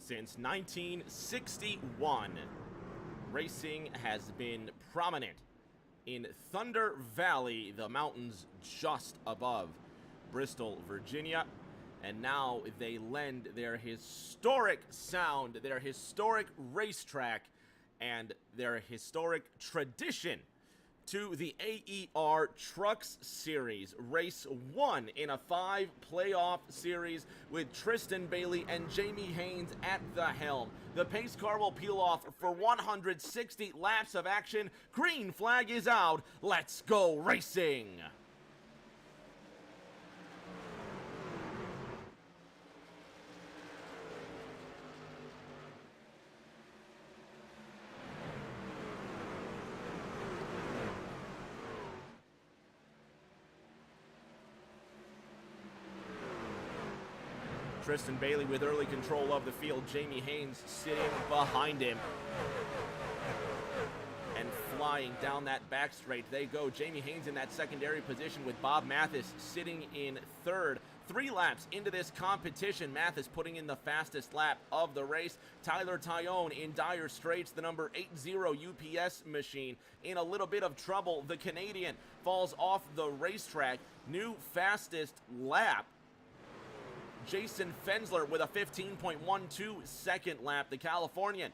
Since 1961, racing has been prominent in Thunder Valley, the mountains just above Bristol, Virginia. And now they lend their historic sound, their historic racetrack, and their historic tradition to the AER Trucks Series, Race 1 in a 5 playoff series with Tristan Bailey and Jamie Haynes at the helm. The pace car will peel off for 160 laps of action. Green flag is out. Let's go racing! Tristan Bailey with early control of the field. Jamie Haynes sitting behind him. And flying down that back straight they go. Jamie Haynes in that secondary position with Bob Mathis sitting in third. 3 laps into this competition, Mathis putting in the fastest lap of the race. Tyler Tyone in dire straits, the number 80 UPS machine in a little bit of trouble. The Canadian falls off the racetrack. New fastest lap, Jason Fensler with a 15.12 second lap. The Californian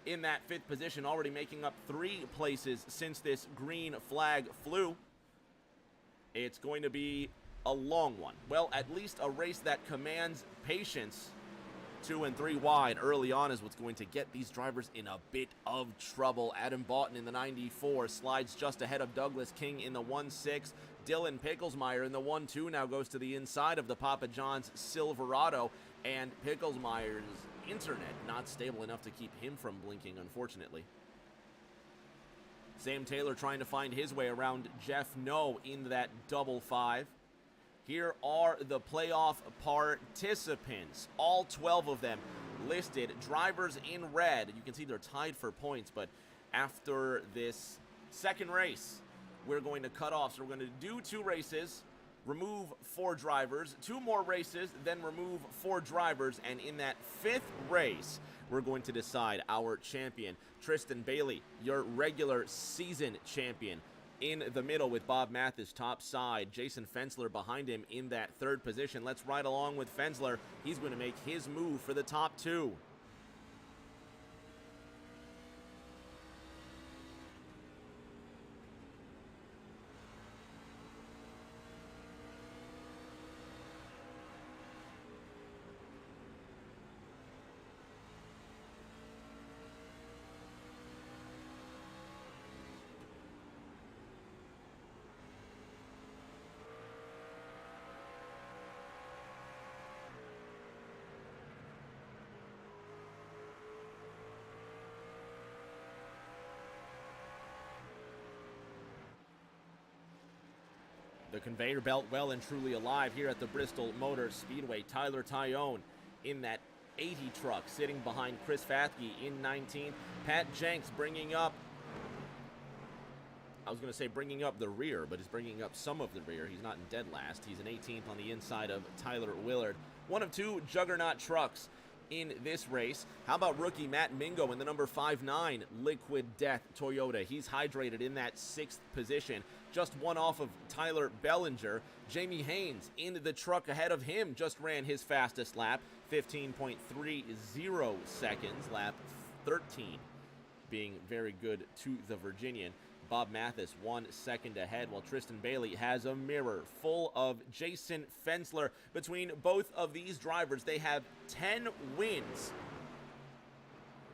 in that 5th position, already making up 3 places since this green flag flew. It's going to be a long one. Well, at least a race that commands patience. 2 and 3 wide early on is what's going to get these drivers in a bit of trouble. Adam Boughton in the 94 slides just ahead of Douglas King in the 1-6. Dylan Picklesmeyer in the 1-2 now goes to the inside of the Papa John's Silverado, and Picklesmeyer's internet not stable enough to keep him from blinking, unfortunately. Sam Taylor trying to find his way around Jeff No in that 5-5. Here are the playoff participants, all 12 of them listed. Drivers in red, you can see they're tied for points, but after this second race, we're going to cut off. So we're going to do 2 races, remove 4 drivers, 2 more races, then remove 4 drivers, and in that 5th race, we're going to decide our champion. Tristan Bailey, your regular season champion, in the middle with Bob Mathis top side. Jason Fensler behind him in that 3rd position. Let's ride along with Fensler. He's going to make his move for the top 2. The conveyor belt well and truly alive here at the Bristol Motor Speedway. Tyler Tyone in that 80 truck sitting behind Chris Fathke in 19th. Pat Jenks bringing up, I was going to say bringing up the rear, but he's bringing up some of the rear. He's not in dead last. He's in 18th on the inside of Tyler Willard. One of 2 juggernaut trucks in this race. How about rookie Matt Mingo in the number 5-9 Liquid Death Toyota? He's hydrated in that 6th position, just 1 off of Tyler Bellinger. Jamie Haynes in the truck ahead of him just ran his fastest lap, 15.30 seconds, lap 13, being very good to the Virginian. Bob Mathis 1 second ahead, while Tristan Bailey has a mirror full of Jason Fensler. Between both of these drivers, they have 10 wins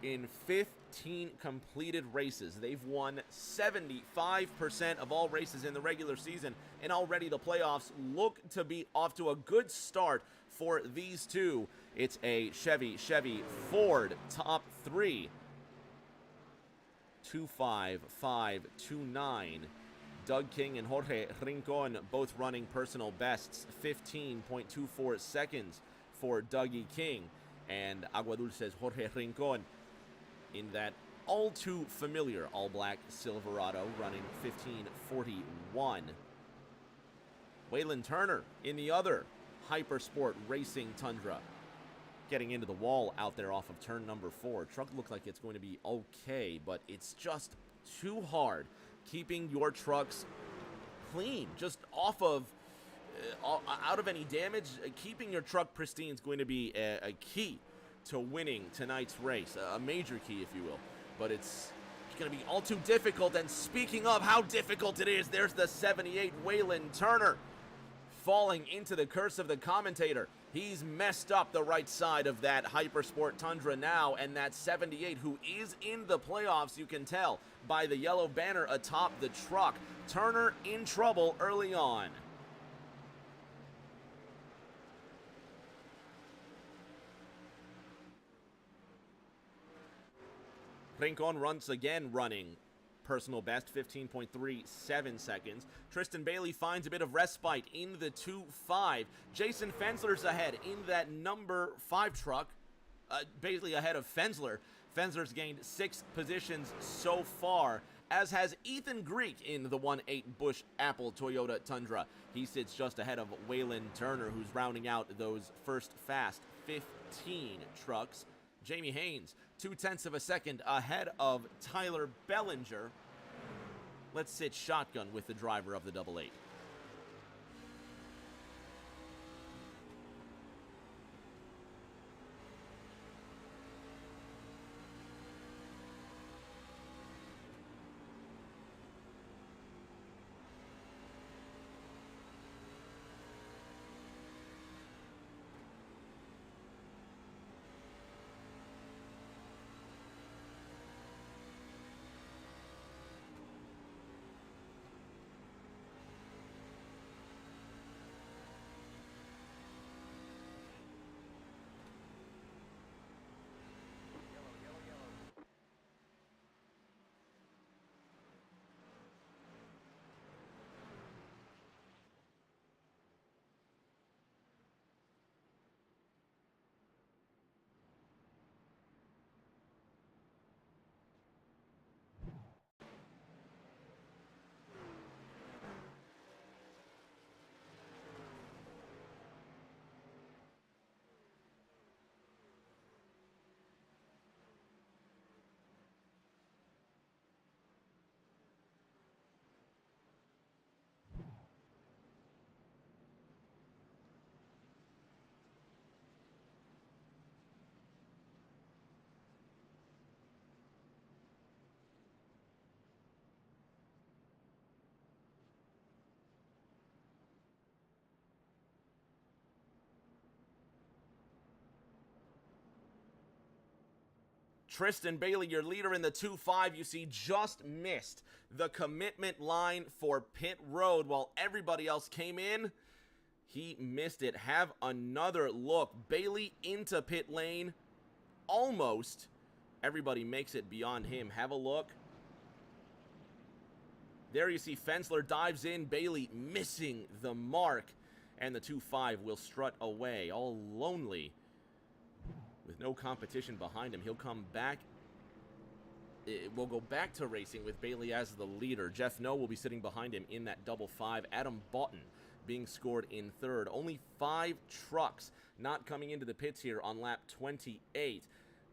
in 15 completed races. They've won 75% of all races in the regular season, and already the playoffs look to be off to a good start for these 2. It's a Chevy Ford top 3. 2.55.29. Doug King and Jorge Rincon both running personal bests. 15.24 seconds for Dougie King. And Agua Dulce's Jorge Rincon in that all too familiar all-black Silverado running 15.41. Waylon Turner in the other Hypersport Racing Tundra getting into the wall out there off of turn number 4. Truck looks like it's going to be okay, but it's just too hard keeping your trucks clean, just off of, out of any damage. Keeping your truck pristine is going to be a key to winning tonight's race, a major key, if you will. But it's going to be all too difficult. And speaking of how difficult it is, there's the 78 Waylon Turner falling into the curse of the commentator. He's messed up the right side of that Hypersport Tundra now, and that 78, who is in the playoffs, you can tell by the yellow banner atop the truck. Turner in trouble early on. Rincon once again running personal best, 15.37 seconds. Tristan Bailey finds a bit of respite in the 2-5. Jason Fensler's ahead in that number 5 truck. Bailey ahead of Fensler. Fensler's gained 6 positions so far, as has Ethan Greek in the 1-8 Bush Apple Toyota Tundra. He sits just ahead of Waylon Turner, who's rounding out those first fast 15 trucks. Jamie Haynes, 0.2 of a second ahead of Tyler Bellinger. Let's sit shotgun with the driver of the 8-8. Tristan Bailey, your leader in the 2-5, you see, just missed the commitment line for pit road while everybody else came in. He missed it. Have another look. Bailey into pit lane. Almost. Everybody makes it beyond him. Have a look. There you see Fensler dives in. Bailey missing the mark. And the 2-5 will strut away, all lonely, with no competition behind him. He'll come back. We'll go back to racing with Bailey as the leader. Jeff No will be sitting behind him in that 5-5. Adam Boughton being scored in third. Only 5 trucks not coming into the pits here on lap 28.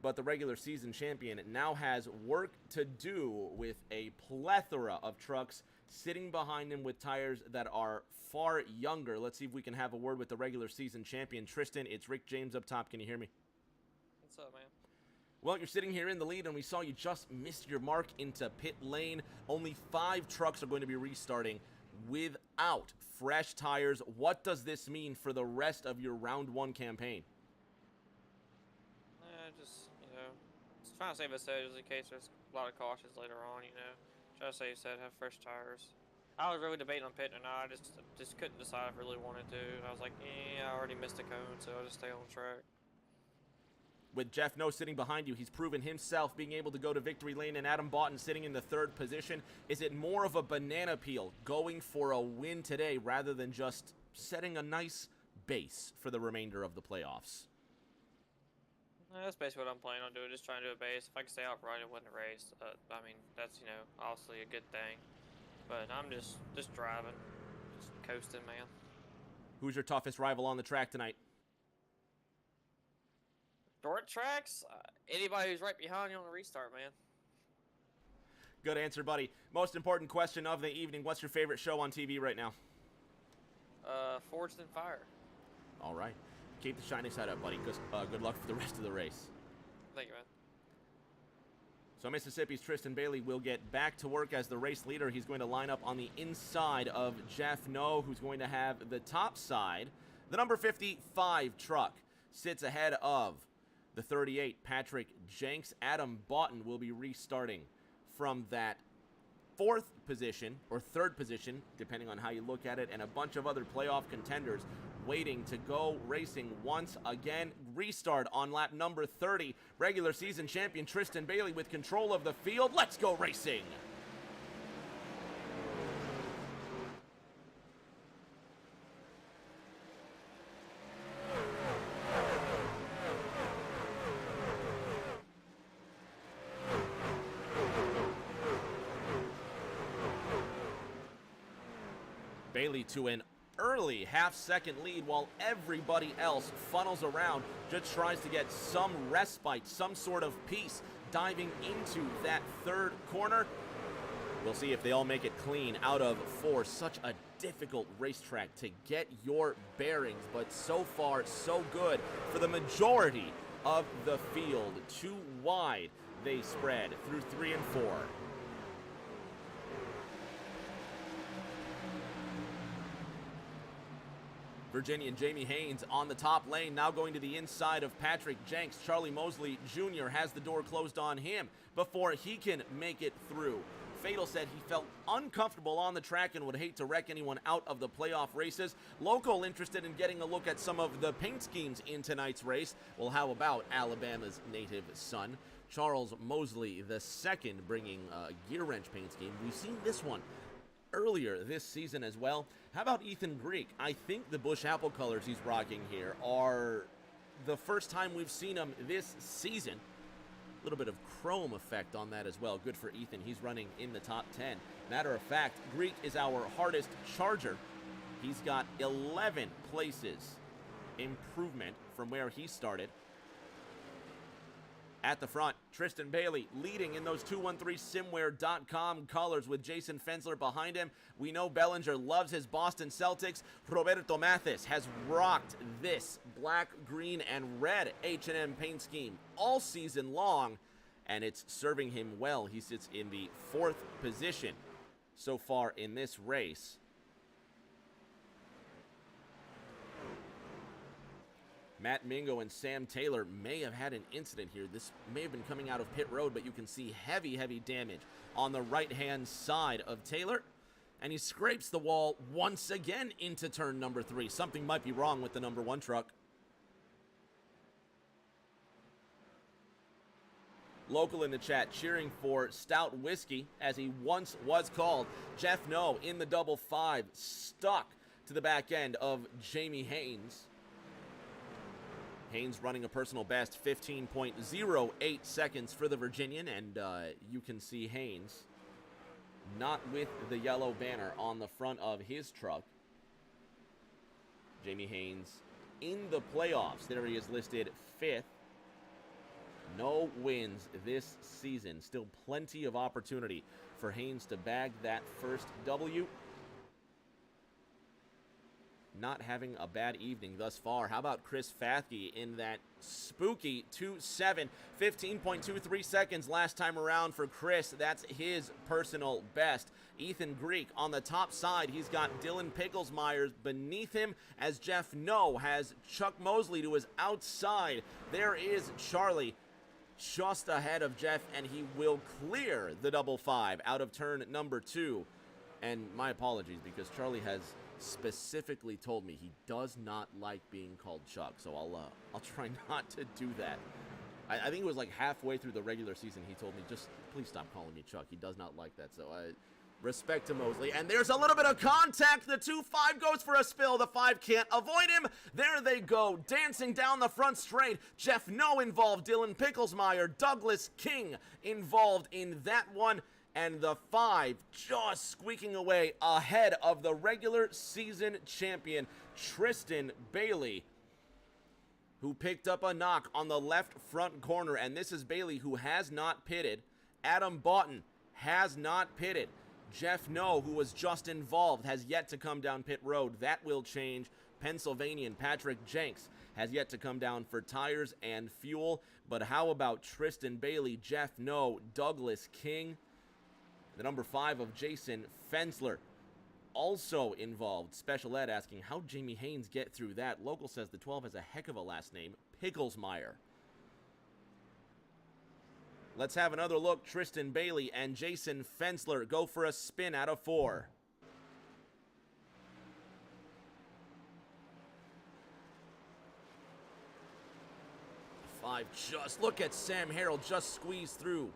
But the regular season champion now has work to do with a plethora of trucks sitting behind him with tires that are far younger. Let's see if we can have a word with the regular season champion. Tristan, it's Rick James up top. Can you hear me? What's up, man? Well, you're sitting here in the lead, and we saw you just missed your mark into pit lane. Only 5 trucks are going to be restarting without fresh tires. What does this mean for the rest of your round 1 campaign? Just trying to save us edges in case there's a lot of cautions later on. Try to save set, have fresh tires. I was really debating on pitting or not. I just couldn't decide if I really wanted to. I was like, I already missed a cone, so I'll just stay on track. With Jeff No sitting behind you, he's proven himself being able to go to victory lane, and Adam Boughton sitting in the 3rd position. Is it more of a banana peel going for a win today rather than just setting a nice base for the remainder of the playoffs? That's basically what I'm planning on doing, just trying to do a base. If I can stay upright and win the race, that's, obviously a good thing. But I'm just driving, just coasting, man. Who's your toughest rival on the track tonight? Short tracks, anybody who's right behind you on the restart, man. Good answer, buddy. Most important question of the evening. What's your favorite show on TV right now? Forged in Fire. All right. Keep the shiny side up, buddy. Good luck for the rest of the race. Thank you, man. So Mississippi's Tristan Bailey will get back to work as the race leader. He's going to line up on the inside of Jeff No, who's going to have the top side. The number 55 truck sits ahead of the 38, Patrick Jenks. Adam Boughton will be restarting from that fourth position, or third position, depending on how you look at it, and a bunch of other playoff contenders waiting to go racing once again. Restart on lap number 30. Regular season champion Tristan Bailey with control of the field. Let's go racing! Bailey to an early half-second lead while everybody else funnels around, just tries to get some respite, some sort of peace, diving into that third corner. We'll see if they all make it clean out of four. Such a difficult racetrack to get your bearings, but so far, so good for the majority of the field. Too wide they spread through 3 and 4. Virginian Jamie Haynes on the top lane, now going to the inside of Patrick Jenks. Charlie Mosley Jr. has the door closed on him before he can make it through. Fatal said he felt uncomfortable on the track and would hate to wreck anyone out of the playoff races. Local interested in getting a look at some of the paint schemes in tonight's race. Well, how about Alabama's native son? Charles Mosley II bringing a gear wrench paint scheme. We've seen this one earlier this season as well. How about Ethan Greek? I think the Bush Apple colors he's rocking here are the first time we've seen him this season. A little bit of chrome effect on that as well. Good for Ethan. He's running in the top 10. Matter of fact, Greek is our hardest charger. He's got 11 places improvement from where he started. At the front, Tristan Bailey leading in those 213simware.com colors with Jason Fensler behind him. We know Bellinger loves his Boston Celtics. Roberto Mathis has rocked this black, green, and red H&M paint scheme all season long, and it's serving him well. He sits in the 4th position so far in this race. Matt Mingo and Sam Taylor may have had an incident here. This may have been coming out of pit road, but you can see heavy, heavy damage on the right-hand side of Taylor. And he scrapes the wall once again into turn number 3. Something might be wrong with the number 1 truck. Local in the chat cheering for Stout Whiskey, as he once was called. Jeff No in the double 5, stuck to the back end of Jamie Haynes. Haynes running a personal best 15.08 seconds for the Virginian, and you can see Haynes not with the yellow banner on the front of his truck. Jamie Haynes in the playoffs. There he is listed 5th. No wins this season. Still plenty of opportunity for Haynes to bag that first W. Not having a bad evening thus far. How about Chris Fathke in that spooky 2.7, 15.23 seconds last time around for Chris. That's his personal best. Ethan Greek on the top side. He's got Dylan Picklesmeyer beneath him as Jeff No has Chuck Mosley to his outside. There is Charlie just ahead of Jeff, and he will clear the double 5 out of turn number 2. And my apologies, because Charlie has specifically told me he does not like being called Chuck, so I'll try not to do that. I think it was like halfway through the regular season he told me, just please stop calling me Chuck. He does not like that, so respect to Mosley. And there's a little bit of contact. The 2.5 goes for a spill. The 5 can't avoid him. There they go, dancing down the front straight. Jeff No involved, Dylan Picklesmeyer, Douglas King involved in that one. And the 5 just squeaking away ahead of the regular season champion, Tristan Bailey. who picked up a knock on the left front corner, and this is Bailey, who has not pitted. Adam Boughton has not pitted. Jeff No, who was just involved, has yet to come down pit road. That will change. Pennsylvanian Patrick Jenks has yet to come down for tires and fuel. But how about Tristan Bailey, Jeff No, Douglas King, the number 5 of Jason Fensler, also involved. Special Ed asking, how'd Jamie Haynes get through that? Local says the 12 has a heck of a last name, Picklesmeyer. Let's have another look. Tristan Bailey and Jason Fensler go for a spin out of 4. Just look at Sam Harrell just squeeze through.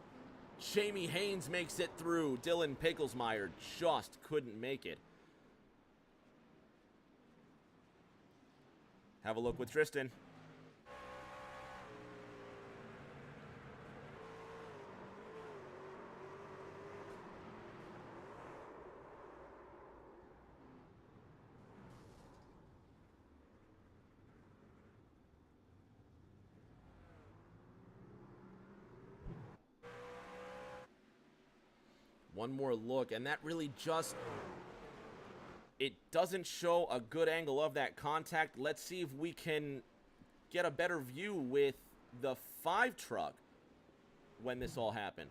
Jamie Haynes makes it through. Dylan Picklesmeyer just couldn't make it. Have a look with Tristan. One more look, and that really just, it doesn't show a good angle of that contact. Let's see if we can get a better view with the 5 truck when this all happened.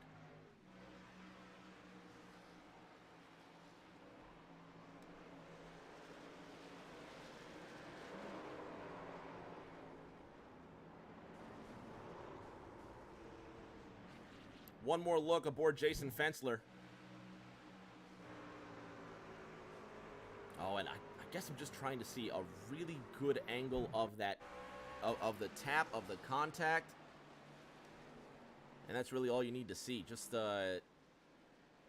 One more look aboard Jason Fensler. Oh, and I guess I'm just trying to see a really good angle of that, of the tap, of the contact. And that's really all you need to see. Just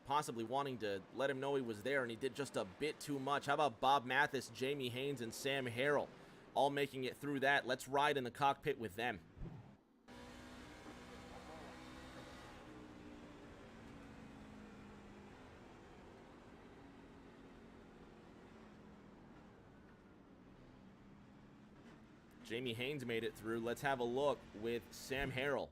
possibly wanting to let him know he was there, and he did just a bit too much. How about Bob Mathis, Jamie Haynes, and Sam Harrell all making it through that? Let's ride in the cockpit with them. Jamie Haynes made it through. Let's have a look with Sam Harrell.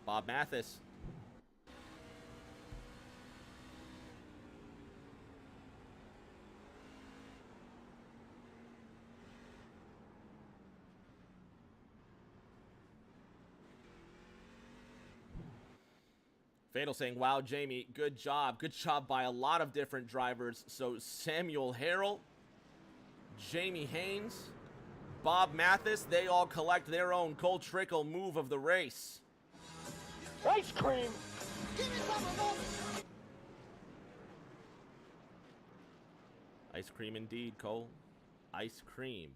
Bob Mathis. Fatal saying, wow, Jamie, good job. Good job by a lot of different drivers. So Samuel Harrell, Jamie Haynes, Bob Mathis, they all collect their own Cole Trickle move of the race. Ice cream! Ice cream indeed, Cole. Ice cream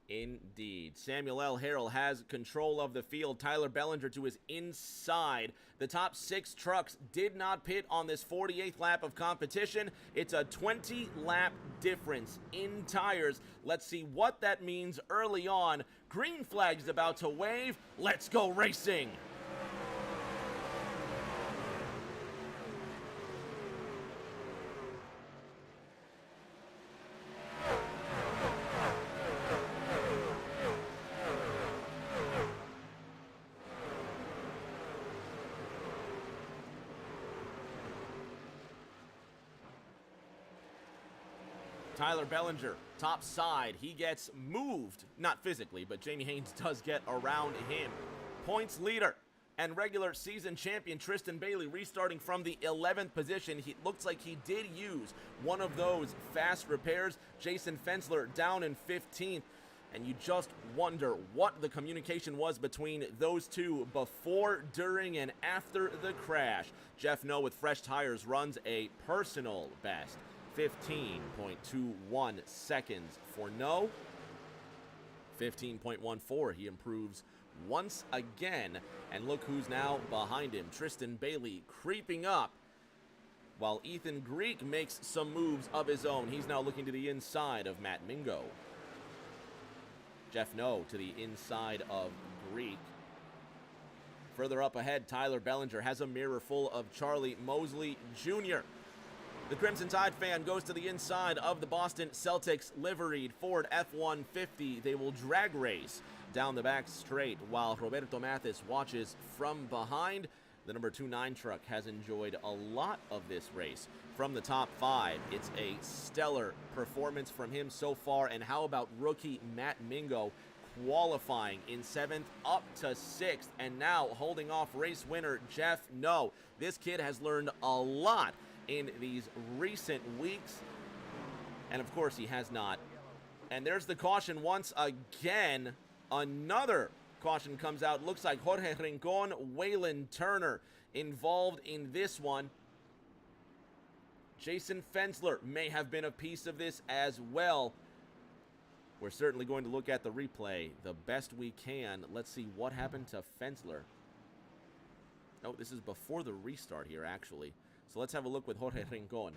indeed. Samuel L. Harrell has control of the field. Tyler Bellinger to his inside. The top 6 trucks did not pit on this 48th lap of competition. It's a 20-lap difference in tires. Let's see what that means early on. Green flag's about to wave. Let's go racing. Tyler Bellinger, top side. He gets moved, not physically, but Jamie Haynes does get around him. Points leader and regular season champion Tristan Bailey restarting from the 11th position. He looks like he did use one of those fast repairs. Jason Fensler down in 15th. And you just wonder what the communication was between those two before, during, and after the crash. Jeff No with fresh tires runs a personal best. 15.21 seconds for No. 15.14. He improves once again. And look who's now behind him. Tristan Bailey creeping up, while Ethan Greek makes some moves of his own. He's now looking to the inside of Matt Mingo. Jeff No to the inside of Greek. Further up ahead, Tyler Bellinger has a mirror full of Charlie Mosley Jr. The Crimson Tide fan goes to the inside of the Boston Celtics liveried Ford F-150. They will drag race down the back straight while Roberto Mathis watches from behind. The number 29 truck has enjoyed a lot of this race from the top 5. It's a stellar performance from him so far. And how about rookie Matt Mingo qualifying in 7th up to 6th, and now holding off race winner Jeff No. This kid has learned a lot in these recent weeks, and of course he has not. And there's the caution once again. Another caution comes out. Looks like Jorge Rincon, Waylon Turner involved in this one. Jason Fensler may have been a piece of this as well. We're certainly going to look at the replay the best we can. Let's see what happened to Fensler. Oh, this is before the restart here, actually. So let's have a look with Jorge Rincon.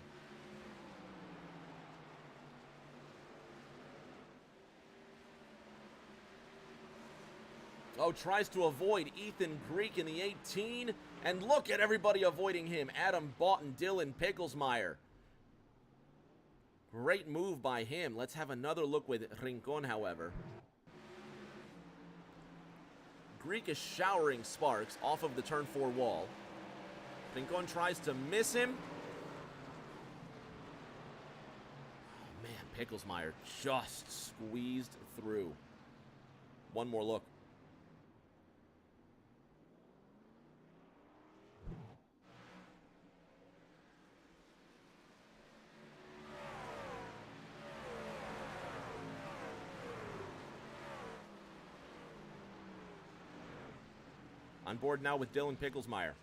Oh, tries to avoid Ethan Greek in the 18. And look at everybody avoiding him. Adam Boughton, Dylan Picklesmeyer. Great move by him. Let's have another look with Rincon, however. Greek is showering sparks off of the turn 4 wall. Rincon tries to miss him. Oh, man, Picklesmeyer just squeezed through. One more look. On board now with Dylan Picklesmeyer.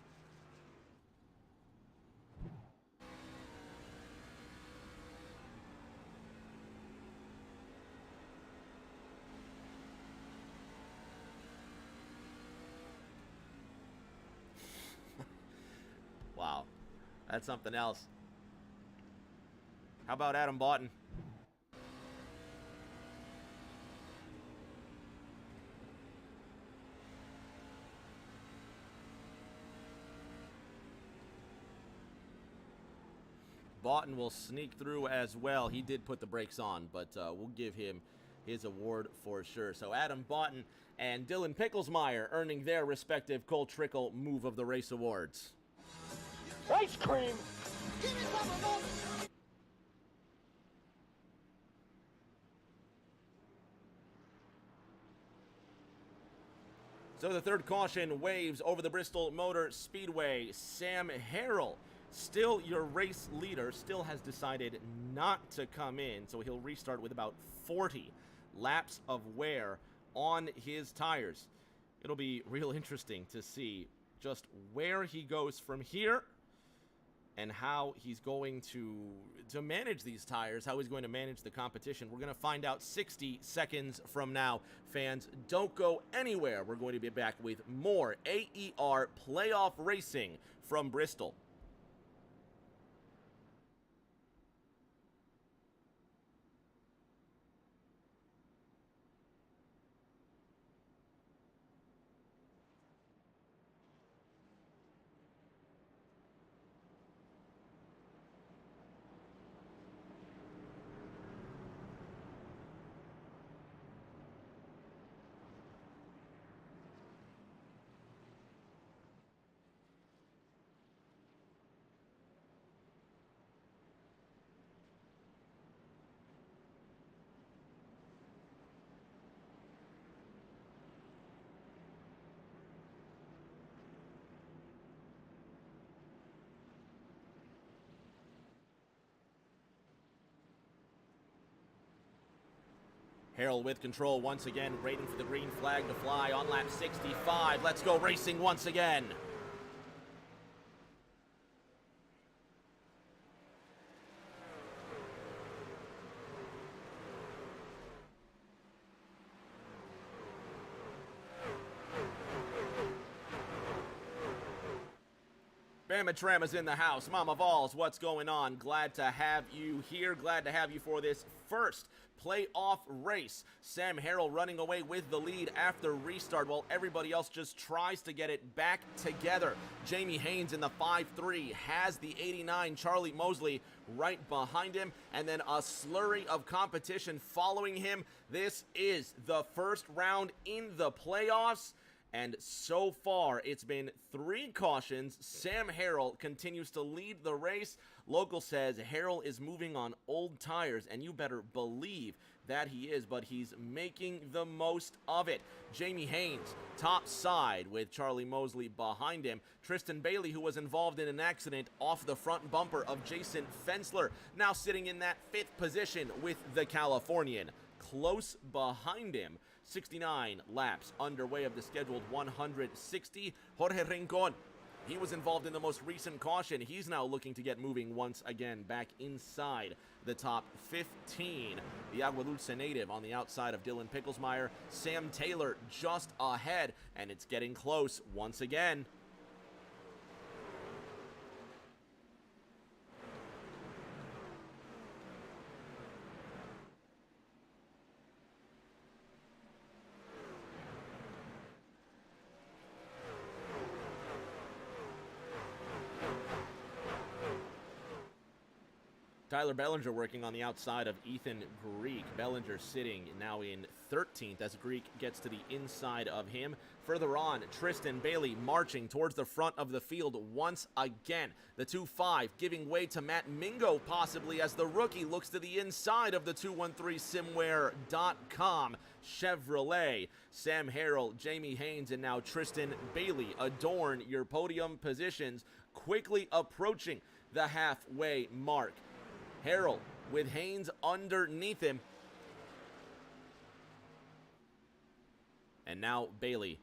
Wow, that's something else. How about Adam Boughton? Boughton will sneak through as well. He did put the brakes on, but we'll give him his award for sure. So Adam Boughton and Dylan Picklesmeyer earning their respective Cole Trickle Move of the Race awards. Ice cream! So the third caution waves over the Bristol Motor Speedway. Sam Harrell, still your race leader, still has decided not to come in, so he'll restart with about 40 laps of wear on his tires. It'll be real interesting to see just where he goes from here and how he's going to manage these tires, how he's going to manage the competition. We're going to find out 60 seconds from now. Fans, don't go anywhere. We're going to be back with more AER playoff racing from Bristol. Harrell with control once again, waiting for the green flag to fly on lap 65. Let's go racing once again. Bama Trama's in the house. Mama Vols, what's going on? Glad to have you here. Glad to have you for this first playoff race. Sam Harrell running away with the lead after restart while everybody else just tries to get it back together. Jamie Haynes in the 5-3 has the 89 Charlie Mosley right behind him, and then a slurry of competition following him. This is the first round in the playoffs. And so far, it's been 3 cautions. Sam Harrell continues to lead the race. Local says Harrell is moving on old tires, and you better believe that he is, but he's making the most of it. Jamie Haynes, top side with Charlie Mosley behind him. Tristan Bailey, who was involved in an accident off the front bumper of Jason Fensler, now sitting in that 5th position with the Californian. Close behind him, 69 laps underway of the scheduled 160. Jorge Rincon, he was involved in the most recent caution. He's now looking to get moving once again back inside the top 15. The Agua Dulce native on the outside of Dylan Picklesmeyer. Sam Taylor just ahead, and it's getting close once again. Tyler Bellinger working on the outside of Ethan Greek. Bellinger sitting now in 13th as Greek gets to the inside of him. Further on, Tristan Bailey marching towards the front of the field once again. The 2-5 giving way to Matt Mingo possibly as the rookie looks to the inside of the 213simware.com Chevrolet. Sam Harrell, Jamie Haynes, and now Tristan Bailey adorn your podium positions, quickly approaching the halfway mark. Harrell with Haynes underneath him. And now Bailey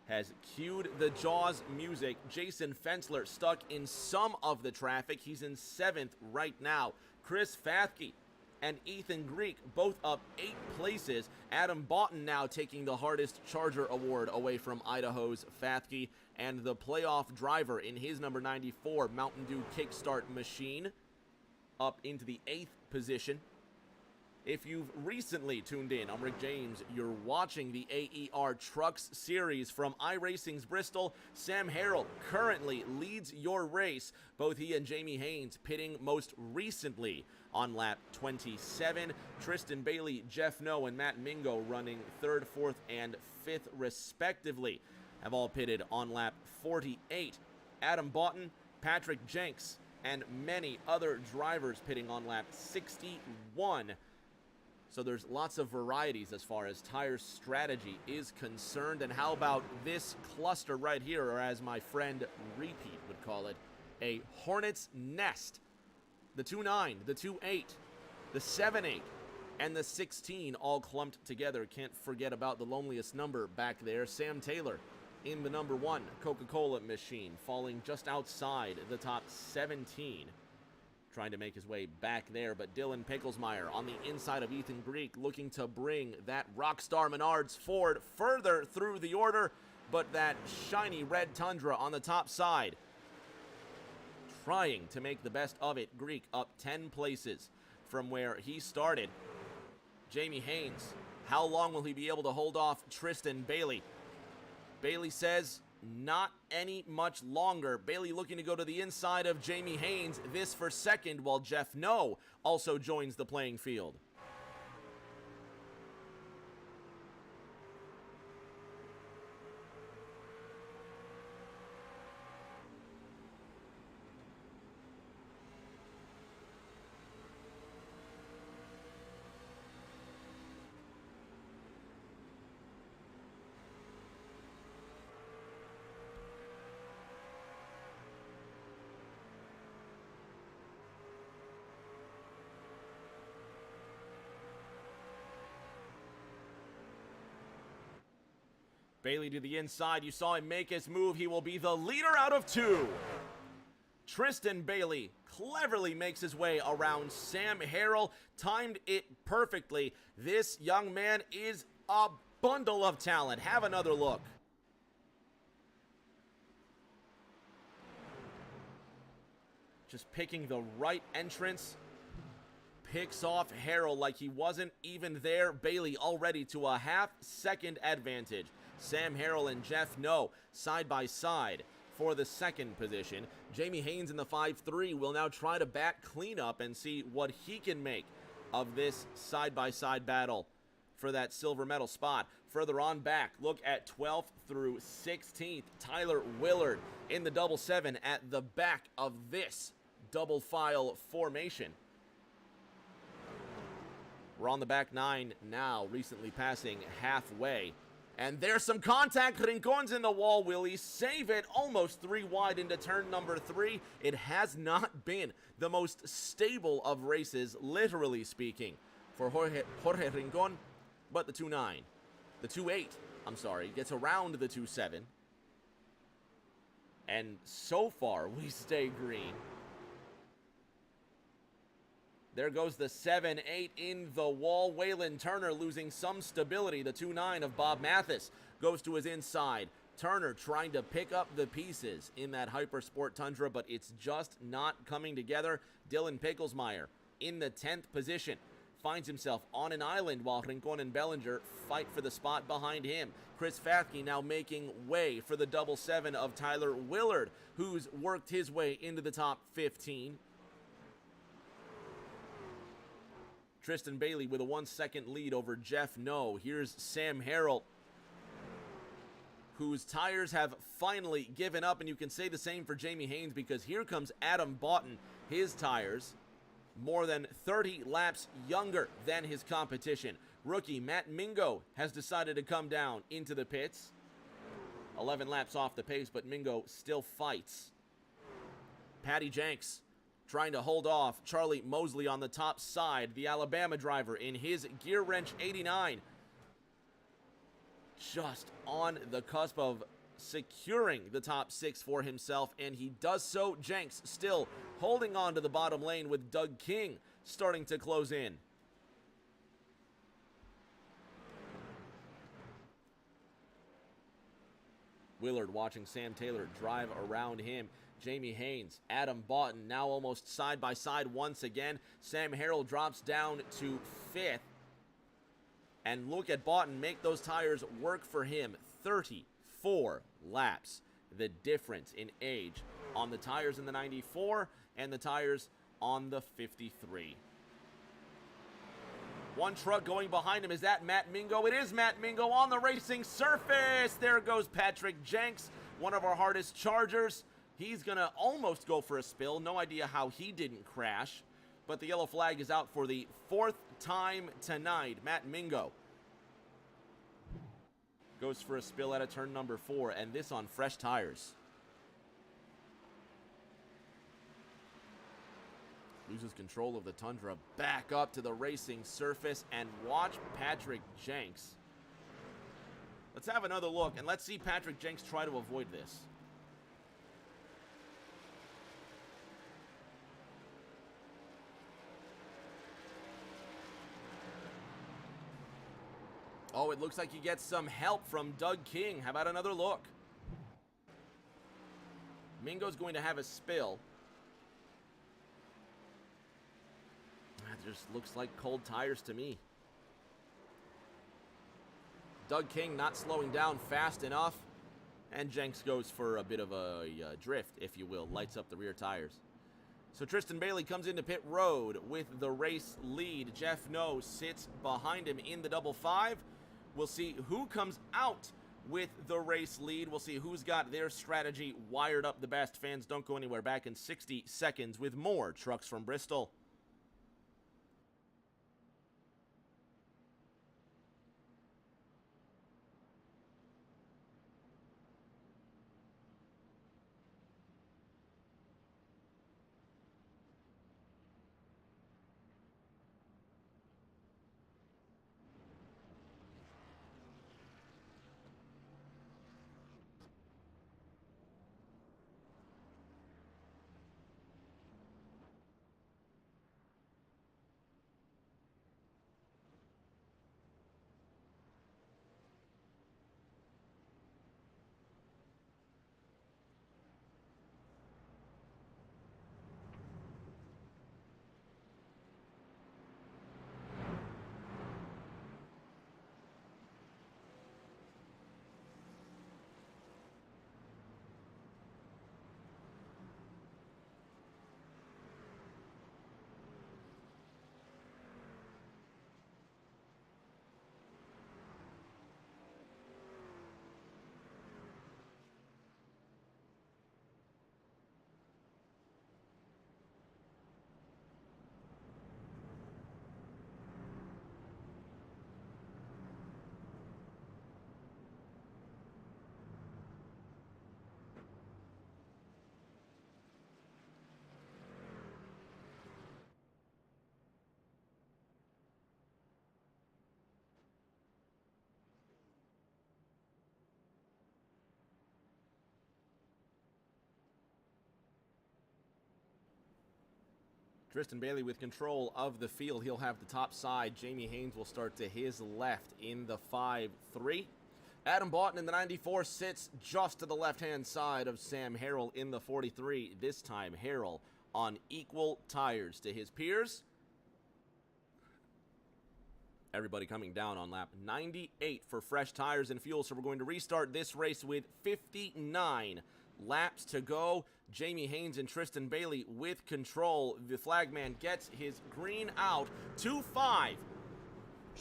has cued the Jaws music. Jason Fensler stuck in some of the traffic. He's in 7th right now. Chris Fathke and Ethan Greek both up 8 places. Adam Boughton now taking the hardest Charger award away from Idaho's Fathke, and the playoff driver in his number 94 Mountain Dew Kickstart machine up into the 8th position. If you've recently tuned in, I'm Rick James. You're watching the AER Trucks Series from iRacing's Bristol. Sam Harrell currently leads your race. Both he and Jamie Haynes pitting most recently on lap 27. Tristan Bailey, Jeff Noe, and Matt Mingo running 3rd, 4th, and 5th respectively have all pitted on lap 48. Adam Boughton, Patrick Jenks, and many other drivers pitting on lap 61. So there's lots of varieties as far as tire strategy is concerned. And how about this cluster right here, or as my friend Repeat would call it, a hornet's nest. The 2.9, the 2.8, the 7.8, and the 16 all clumped together. Can't forget about the loneliest number back there, Sam Taylor, in the number 1 Coca-Cola machine, falling just outside the top 17. Trying to make his way back there, but Dylan Picklesmeyer on the inside of Ethan Greek looking to bring that Rockstar Menards Ford further through the order, but that shiny red Tundra on the top side trying to make the best of it. Greek up 10 places from where he started. Jamie Haynes, how long will he be able to hold off Tristan Bailey? Bailey says not any much longer. Bailey looking to go to the inside of Jamie Haynes, this for 2nd, while Jeff Noe also joins the playing field. Bailey to the inside. You saw him make his move. He will be the leader out of 2. Tristan Bailey cleverly makes his way around Sam Harrell. Timed it perfectly. This young man is a bundle of talent. Have another look. Just picking the right entrance. Picks off Harrell like he wasn't even there. Bailey already to a half-second advantage. Sam Harrell and Jeff No side by side for the second position. Jamie Haynes in the 5-3 will now try to back cleanup and see what he can make of this side-by-side battle for that silver medal spot. Further on back, look at 12th through 16th. Tyler Willard in the double 7 at the back of this double file formation. We're on the back 9 now, recently passing halfway. And there's some contact. Rincon's in the wall. Will he save it? Almost 3 wide into turn number 3. It has not been the most stable of races, literally speaking, for Jorge Rincon. But the 2-9, the 2-8, I'm sorry, gets around the 2-7. And so far, we stay green. There goes the 7-8 in the wall. Waylon Turner losing some stability. The 2-9 of Bob Mathis goes to his inside. Turner trying to pick up the pieces in that Hypersport Tundra, but it's just not coming together. Dylan Picklesmeyer in the 10th position finds himself on an island while Rincon and Bellinger fight for the spot behind him. Chris Fathke now making way for the double 7 of Tyler Willard, who's worked his way into the top 15. Tristan Bailey with a 1-second lead over Jeff No. Here's Sam Harrell, whose tires have finally given up, and you can say the same for Jamie Haynes, because here comes Adam Boughton. His tires more than 30 laps younger than his competition. Rookie Matt Mingo has decided to come down into the pits. 11 laps off the pace, but Mingo still fights. Patty Jenks trying to hold off Charlie Mosley on the top side, the Alabama driver in his Gear Wrench 89. Just on the cusp of securing the top 6 for himself, and he does so. Jenks still holding on to the bottom lane with Doug King starting to close in. Willard watching Sam Taylor drive around him. Jamie Haynes, Adam Boughton now almost side by side once again. Sam Harrell drops down to 5th. And look at Boughton make those tires work for him. 34 laps. The difference in age on the tires in the 94 and the tires on the 53. One truck going behind him. Is that Matt Mingo? It is Matt Mingo on the racing surface. There goes Patrick Jenks, one of our hardest chargers. He's going to almost go for a spill. No idea how he didn't crash. But the yellow flag is out for the 4th time tonight. Matt Mingo goes for a spill out of turn number 4, and this on fresh tires. Loses control of the Tundra, back up to the racing surface, and watch Patrick Jenks. Let's have another look, and let's see Patrick Jenks try to avoid this. Oh, it looks like he gets some help from Doug King. How about another look? Mingo's going to have a spill. That just looks like cold tires to me. Doug King not slowing down fast enough. And Jenks goes for a bit of a drift, if you will. Lights up the rear tires. So Tristan Bailey comes into pit road with the race lead. Jeff No sits behind him in the double 5. We'll see who comes out with the race lead. We'll see who's got their strategy wired up the best. Fans, don't go anywhere. Back in 60 seconds with more Trucks from Bristol. Tristan Bailey with control of the field. He'll have the top side. Jamie Haynes will start to his left in the 5-3. Adam Boughton in the 94 sits just to the left-hand side of Sam Harrell in the 43. This time, Harrell on equal tires to his peers. Everybody coming down on lap 98 for fresh tires and fuel. So we're going to restart this race with 59 laps to go. Jamie Haynes and Tristan Bailey with control. The flagman gets his green out. 2-5.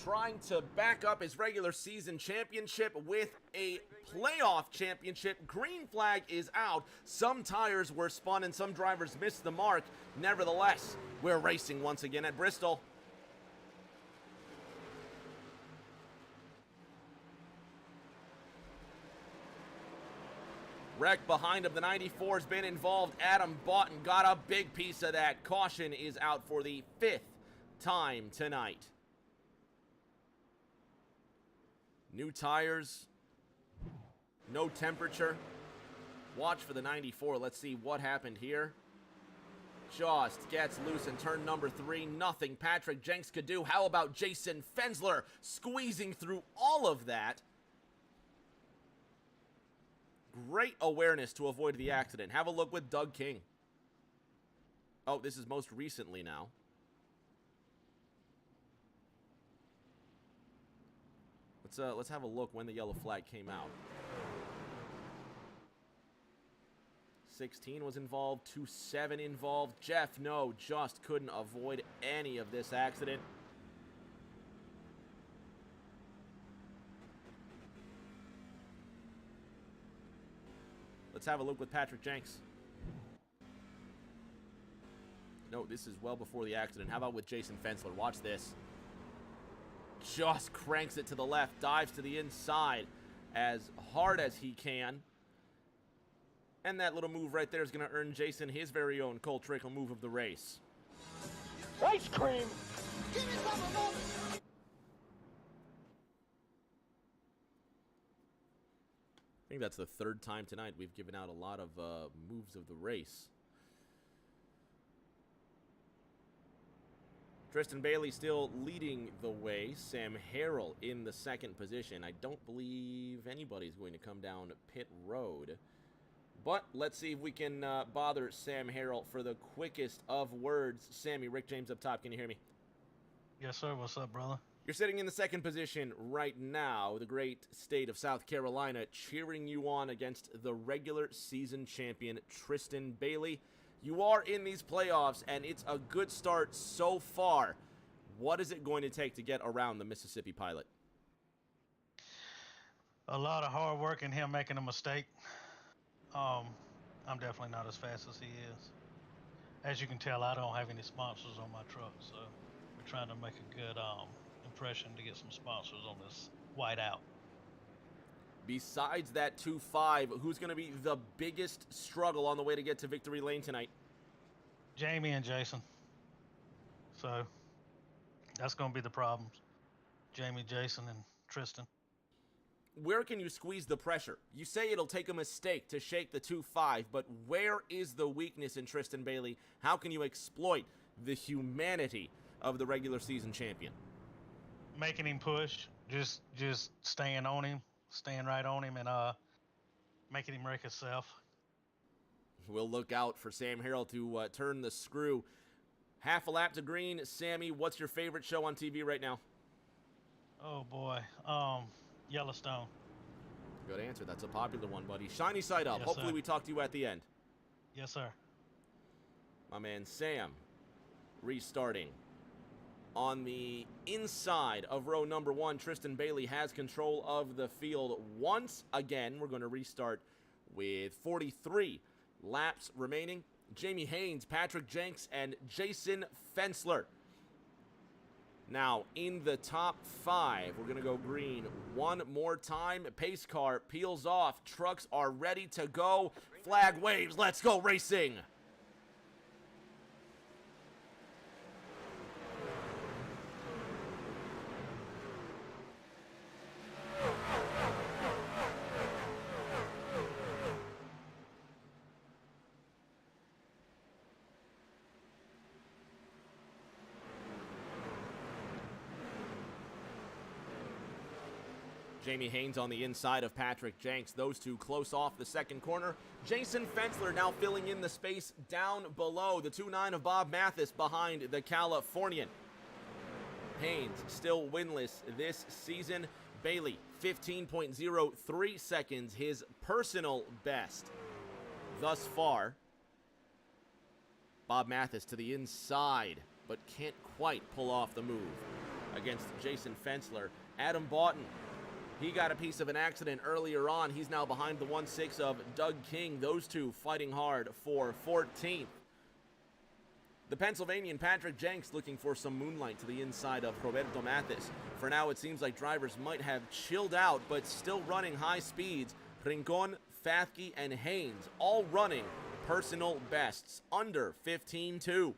Trying to back up his regular season championship with a playoff championship. Green flag is out. Some tires were spun and some drivers missed the mark. Nevertheless, we're racing once again at Bristol. Wreck behind him, the 94 has been involved. Adam Boughton got a big piece of that. Caution is out for the 5th time tonight. New tires, no temperature. Watch for the 94. Let's see what happened here. Just gets loose in turn number 3. Nothing Patrick Jenks could do. How about Jason Fensler squeezing through all of that? Great awareness to avoid the accident. Have a look with Doug King. Oh, this is most recently now. Let's have a look when the yellow flag came out. 16 was involved, 27 involved. Jeff, no, just couldn't avoid any of this accident. Let's have a look with Patrick Jenks. No, this is well before the accident. How about with Jason Fensler? Watch this. Just cranks it to the left, dives to the inside as hard as he can. And that little move right there is going to earn Jason his very own Cole Trickle move of the race. Ice cream! I think that's the 3rd time tonight we've given out a lot of moves of the race. Tristan Bailey still leading the way. Sam Harrell in the 2nd position. I don't believe anybody's going to come down pit road. But let's see if we can bother Sam Harrell for the quickest of words. Sammy, Rick James up top. Can you hear me? Yes, sir. What's up, brother? You're sitting in the 2nd position right now. The great state of South Carolina cheering you on against the regular season champion, Tristan Bailey. You are in these playoffs, and it's a good start so far. What is it going to take to get around the Mississippi Pilot? A lot of hard work and him making a mistake. I'm definitely not as fast as he is. As you can tell, I don't have any sponsors on my truck, so we're trying to make a good impression to get some sponsors on this whiteout. Besides that 2-5, who's going to be the biggest struggle on the way to get to victory lane tonight? Jamie and Jason. So that's going to be the problems. Jamie, Jason, and Tristan. Where can you squeeze the pressure? You say it'll take a mistake to shake the 2-5, but where is the weakness in Tristan Bailey? How can you exploit the humanity of the regular season champion? Making him push, just staying on him, staying right on him, and making him wreck himself. We'll look out for Sam Harrell to turn the screw. Half a lap to green. Sammy, what's your favorite show on TV right now? Oh boy, Yellowstone. Good answer. That's a popular one, buddy. Shiny side up. Yes, Hopefully sir. we talk to you at the end. Yes, sir. My man Sam restarting. On the inside of row number 1, Tristan Bailey has control of the field once again. We're going to restart with 43 laps remaining. Jamie Haynes, Patrick Jenks, and Jason Fensler. Now, in the top 5, we're going to go green one more time. Pace car peels off. Trucks are ready to go. Flag waves. Let's go racing. Jamie Haynes on the inside of Patrick Jenks. Those two close off the second corner. Jason Fensler now filling in the space down below. The 2.9 of Bob Mathis behind the Californian. Haynes still winless this season. Bailey, 15.03 seconds, his personal best thus far. Bob Mathis to the inside, but can't quite pull off the move against Jason Fensler. Adam Boughton, he got a piece of an accident earlier on. He's now behind the 1.6 of Doug King. Those two fighting hard for 14th. The Pennsylvanian Patrick Jenks looking for some moonlight to the inside of Roberto Mathis. For now, it seems like drivers might have chilled out, but still running high speeds. Rincon, Fathke, and Haynes all running personal bests under 15.2.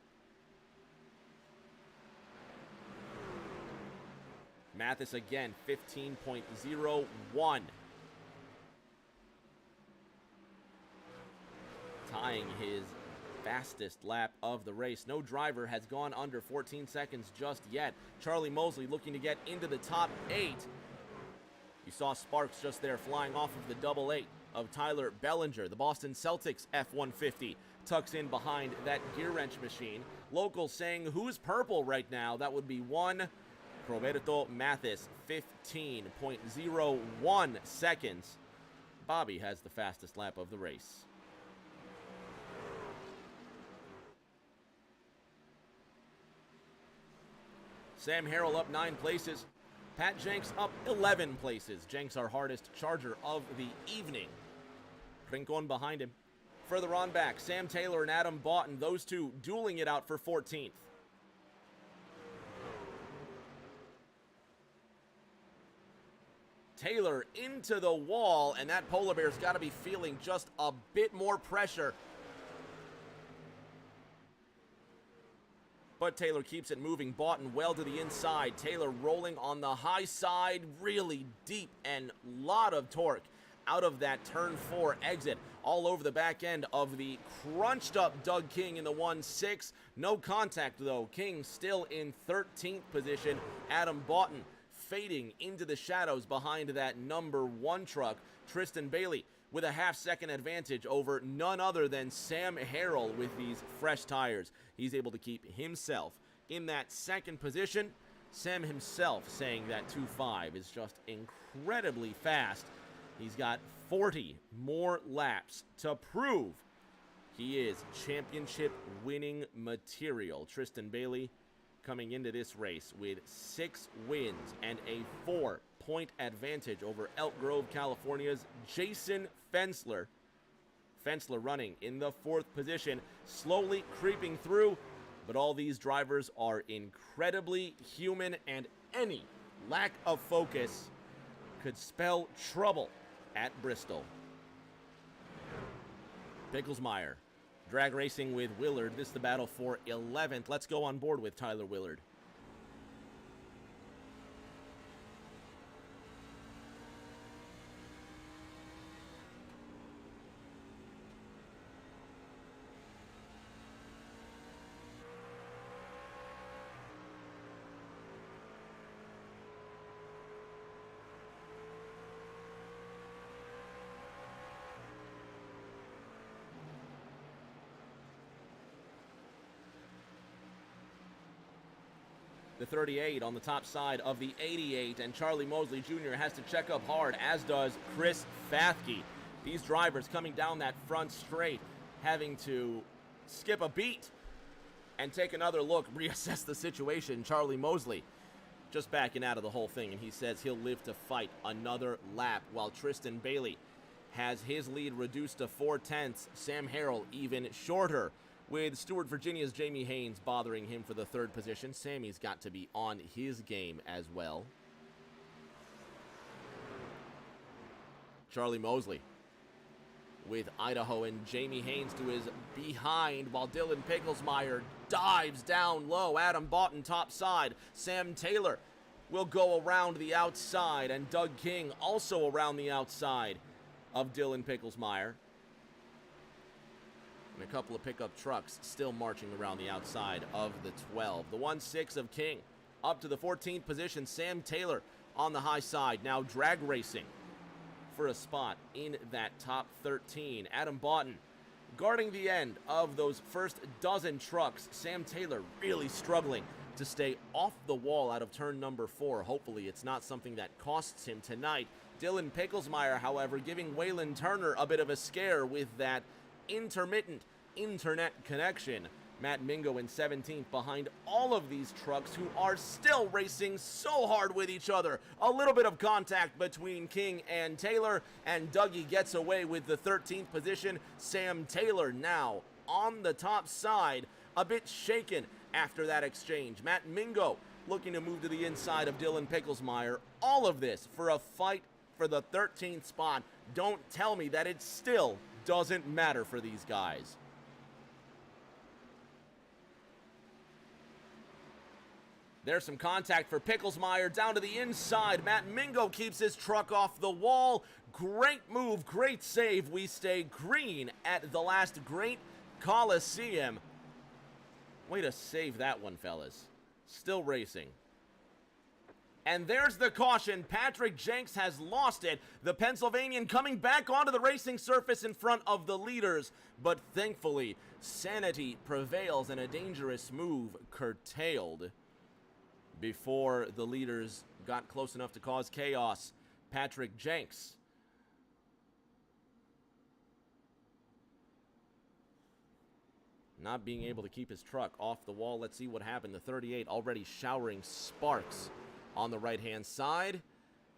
Mathis again, 15.01. Tying his fastest lap of the race. No driver has gone under 14 seconds just yet. Charlie Mosley looking to get into the top 8. You saw sparks just there flying off of the double 8 of Tyler Bellinger. The Boston Celtics F-150 tucks in behind that gear wrench machine. Locals saying who's purple right now? That would be one Roberto Mathis, 15.01 seconds. Bobby has the fastest lap of the race. Sam Harrell up 9 places. Pat Jenks up 11 places. Jenks our hardest charger of the evening. Rincon behind him. Further on back, Sam Taylor and Adam Boughton, those two dueling it out for 14th. Taylor into the wall, and that polar bear's got to be feeling just a bit more pressure. But Taylor keeps it moving. Boughton well to the inside. Taylor rolling on the high side, really deep and lot of torque out of that turn 4 exit. All over the back end of the crunched up Doug King in the 1.6. No contact though. King still in 13th position. Adam Boughton fading into the shadows behind that number 1 truck. Tristan Bailey with a half-second advantage over none other than Sam Harrell with these fresh tires. He's able to keep himself in that second position. Sam himself saying that 2.5 is just incredibly fast. He's got 40 more laps to prove he is championship winning material. Tristan Bailey coming into this race with 6 wins and a 4-point advantage over Elk Grove, California's Jason Fensler. Fensler running in the 4th position, slowly creeping through, but all these drivers are incredibly human, and any lack of focus could spell trouble at Bristol. Picklesmeyer drag racing with Willard. This is the battle for 11th. Let's go on board with Tyler Willard. The 38 on the top side of the 88, and Charlie Mosley Jr. has to check up hard, as does Chris Fathke. These drivers coming down that front straight, having to skip a beat and take another look, reassess the situation. Charlie Mosley just backing out of the whole thing, and he says he'll live to fight another lap, while Tristan Bailey has his lead reduced to 0.4. Sam Harrell even shorter, with Stewart, Virginia's Jamie Haynes bothering him for the 3rd position. Sammy's got to be on his game as well. Charlie Mosley with Idaho and Jamie Haynes to his behind, while Dylan Picklesmeyer dives down low. Adam Boughton top side. Sam Taylor will go around the outside, and Doug King also around the outside of Dylan Picklesmeyer. And a couple of pickup trucks still marching around the outside of the 12. The 1.6 of King up to the 14th position. Sam Taylor on the high side. Now drag racing for a spot in that top 13. Adam Boughton guarding the end of those first dozen trucks. Sam Taylor really struggling to stay off the wall out of turn number 4. Hopefully it's not something that costs him tonight. Dylan Picklesmeyer, however, giving Waylon Turner a bit of a scare with that intermittent internet connection. Matt Mingo in 17th behind all of these trucks who are still racing so hard with each other. A little bit of contact between King and Taylor, and Dougie gets away with the 13th position. Sam Taylor now on the top side, a bit shaken after that exchange. Matt Mingo looking to move to the inside of Dylan Picklesmeyer. All of this for a fight for the 13th spot. Don't tell me that it still doesn't matter for these guys. There's some contact for Picklesmeyer down to the inside. Matt Mingo keeps his truck off the wall. Great move, great save. We stay green at the last Great Coliseum. Way to save that one, fellas. Still racing. And there's the caution. Patrick Jenks has lost it. The Pennsylvanian coming back onto the racing surface in front of the leaders. But thankfully, sanity prevails and a dangerous move curtailed before the leaders got close enough to cause chaos. Patrick Jenks not being able to keep his truck off the wall. Let's see what happened. The 38 already showering sparks on the right-hand side.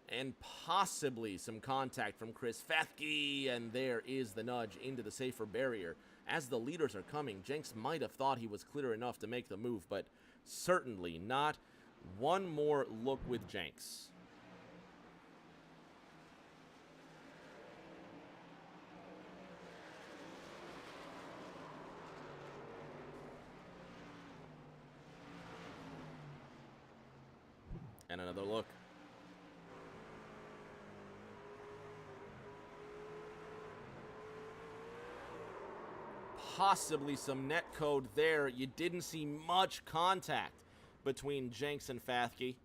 And possibly some contact from Chris Fethke. And there is the nudge into the safer barrier. As the leaders are coming, Jenks might have thought he was clear enough to make the move, but certainly not. One more look with Jenks. And another look. Possibly some net code there. You didn't see much contact between Jenks and Fethke.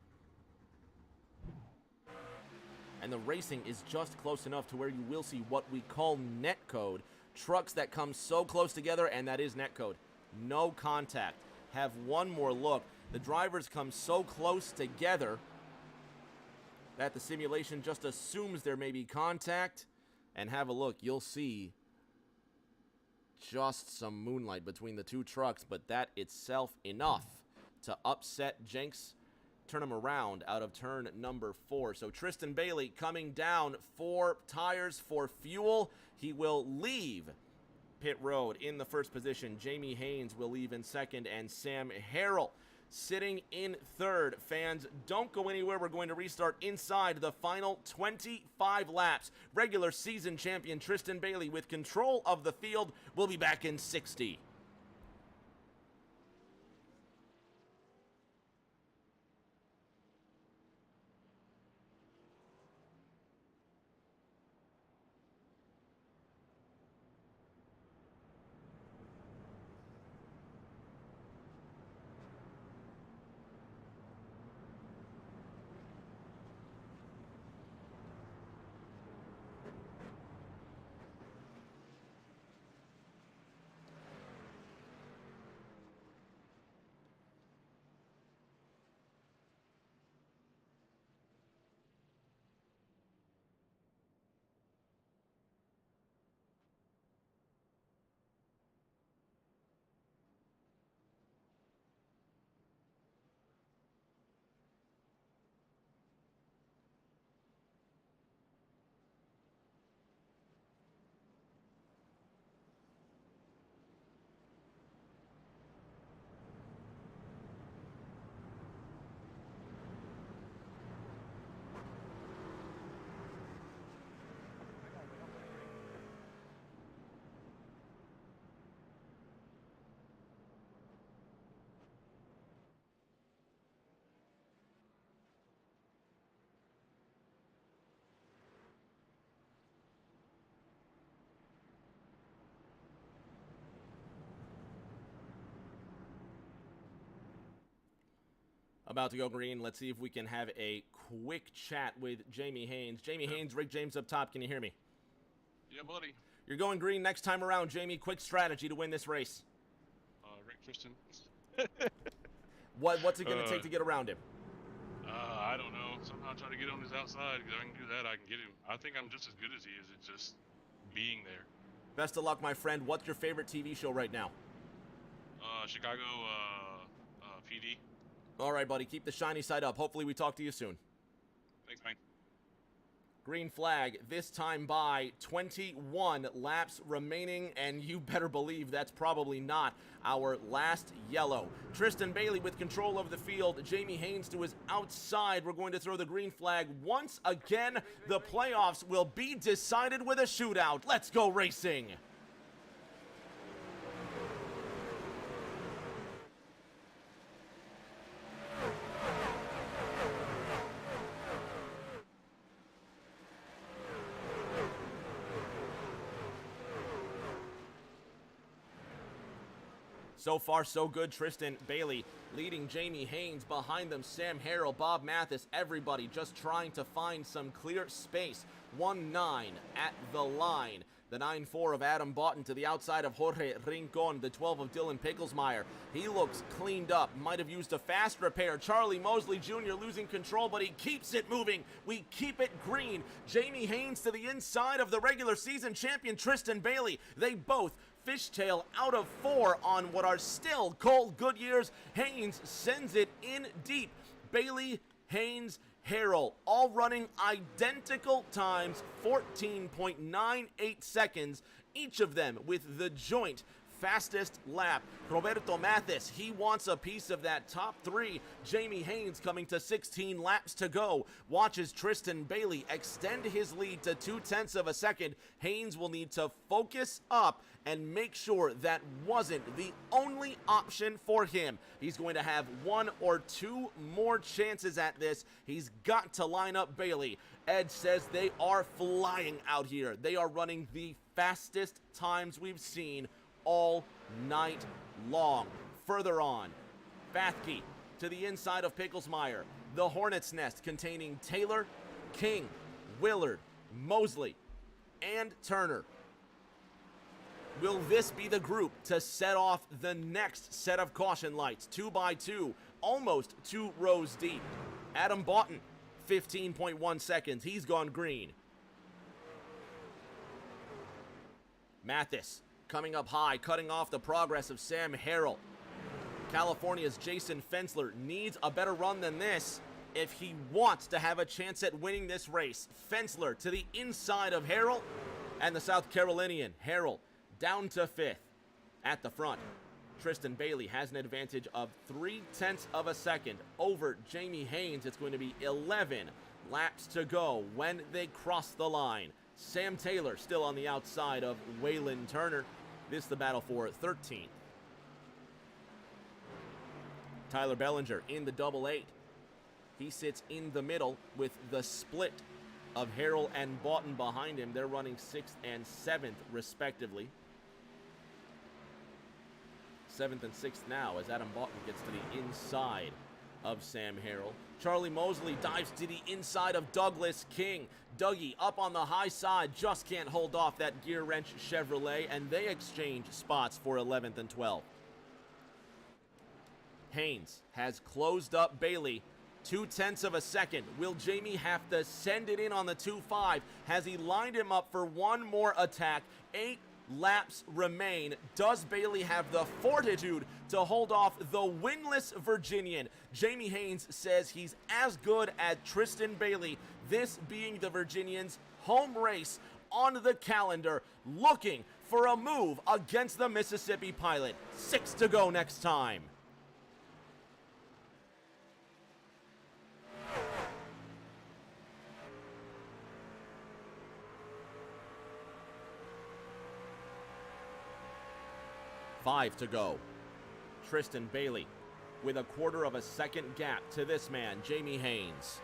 And the racing is just close enough to where you will see what we call net code. Trucks that come so close together, and that is net code. No contact. Have one more look. The drivers come so close together that the simulation just assumes there may be contact. And have a look. You'll see just some moonlight between the two trucks, but that itself enough to upset Jenks, turn him around out of turn number 4. So Tristan Bailey coming down 4 tires for fuel. He will leave pit road in the first position. Jamie Haynes will leave in second, and Sam Harrell sitting in third. Fans, don't go anywhere. We're going to restart inside the final 25 laps. Regular season champion Tristan Bailey with control of the field will be back in 60. About to go green. Let's see if we can have a quick chat with Jamie Haynes. Jamie Haynes, Rick James up top. Can you hear me? Yeah, buddy. You're going green next time around, Jamie. Quick strategy to win this race. Rick Tristan. What's it going to take to get around him? I don't know. Somehow try to get on his outside. If I can do that, I can get him. I think I'm just as good as he is. It's just being there. Best of luck, my friend. What's your favorite TV show right now? Chicago PD. All right, buddy. Keep the shiny side up. Hopefully we talk to you soon. Thanks, man. Green flag, this time by 21 laps remaining, and you better believe that's probably not our last yellow. Tristan Bailey with control of the field. Jamie Haynes to his outside. We're going to throw the green flag once again. The playoffs will be decided with a shootout. Let's go racing. So far, so good. Tristan Bailey leading Jamie Haynes. Behind them, Sam Harrell, Bob Mathis, everybody just trying to find some clear space. 1-9 at the line. The 9-4 of Adam Boughton to the outside of Jorge Rincon. The 12 of Dylan Picklesmeyer. He looks cleaned up. Might have used a fast repair. Charlie Mosley Jr. losing control, but he keeps it moving. We keep it green. Jamie Haynes to the inside of the regular season champion Tristan Bailey. They both fishtail out of 4 on what are still cold Goodyears. Haynes sends it in deep. Bailey, Haynes, Harrell, all running identical times, 14.98 seconds, each of them with the joint fastest lap. Roberto Mathis, he wants a piece of that top 3. Jamie Haynes coming to 16 laps to go. Watches Tristan Bailey extend his lead to 0.2 of a second. Haynes will need to focus up and make sure that wasn't the only option for him. He's going to have 1 or 2 more chances at this. He's got to line up Bailey. Ed says they are flying out here. They are running the fastest times we've seen all night long. Further on, Bathke to the inside of Picklesmeyer. The Hornet's Nest containing Taylor, King, Willard, Mosley, and Turner. Will this be the group to set off the next set of caution lights? 2 by 2, almost 2 rows deep. Adam Boughton, 15.1 seconds. He's gone green. Mathis coming up high, cutting off the progress of Sam Harrell. California's Jason Fensler needs a better run than this if he wants to have a chance at winning this race. Fensler to the inside of Harrell, and the South Carolinian Harrell down to 5th. At the front, Tristan Bailey has an advantage of 0.3 of a second over Jamie Haynes. It's going to be 11 laps to go when they cross the line. Sam Taylor still on the outside of Waylon Turner. This is the battle for 13th. Tyler Bellinger in the double 8. He sits in the middle with the split of Harrell and Boughton behind him. They're running 6th and 7th respectively. 7th and 6th now as Adam Boughton gets to the inside of Sam Harrell. Charlie Mosley dives to the inside of Douglas King. Dougie up on the high side, just can't hold off that gear wrench Chevrolet, and they exchange spots for 11th and 12th. Haynes has closed up Bailey. 0.2 of a second. Will Jamie have to send it in on the 2.5? Has he lined him up for one more attack? 8 laps remain. Does Bailey have the fortitude to hold off the winless Virginian? Jamie Haynes says he's as good as Tristan Bailey, this being the Virginian's home race on the calendar, looking for a move against the Mississippi Pilot. 6 to go next time. Five to go. Tristan Bailey with a 1/4 of a second gap to this man, Jamie Haynes.